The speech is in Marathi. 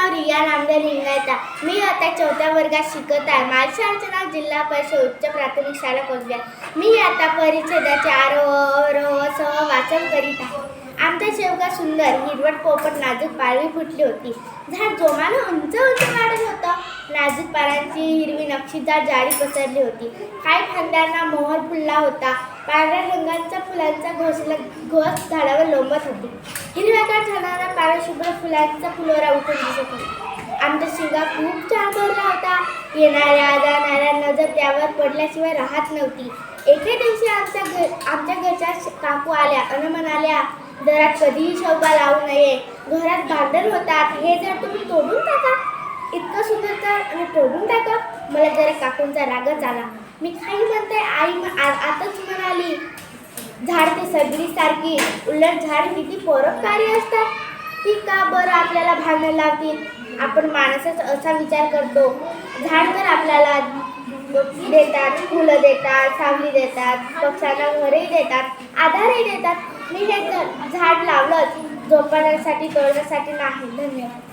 नाव रिया नामदेव लिंगायता. मी आता 4थ्या वर्गात शिकत आहे. माझ्या शाळेचे नाव जिल्हा परिषद उच्च प्राथमिक शाळा कोसबी आहे. मी आता परिच्छेदाचे आरोह वाचन करीत आहे. आमच्या शेवगा सुंदर हिरवट पोपट नाजूक पालवी फुटली होती. झाड जोमाने उंच उंच वाढत होतं. नाजूक पानांची हिरवी नक्षीदार जाळी पसरली होती. काही फांद्यांना मोहर फुलला होता. पांढऱ्या रंगाच्या फुलांचा घोस झाडावर लोंबत होती. हिरव्यागार झाडांना पांढऱ्या शुभ्र फुलांचा फुलोरा उठून दिसत होता. आमचा शिंगा खूप छान भरला होता. येणाऱ्या जाणाऱ्या नजर त्यावर पडल्याशिवाय राहत नव्हती. एके दिवशी आमच्या घरच्या काकू आल्या आणि म्हणाल्या, घरात कधीही शेवगा लावू नये. घरात भांडण होतात. हे झाड तुम्ही तोडून टाका. इतकं सुंदर झाड आणि तोडून टाका. मला जरा काकूंचा रागच आला. मी काही म्हणते आई आताच म्हणाली, झाड ते सगळी सारखी. उलट झाड किती परोपकारी असतात. ती का बरं आपल्याला भांडण लावतील. आपण माणसाच असा विचार करतो. झाड तर आपल्याला देतात, फुलं देतात, सावली देतात, पक्ष्यांना घरही देतात, आधारही देतात. मी हे झाड लावलंच जोपासण्यासाठी, तोडण्यासाठी नाही. धन्यवाद.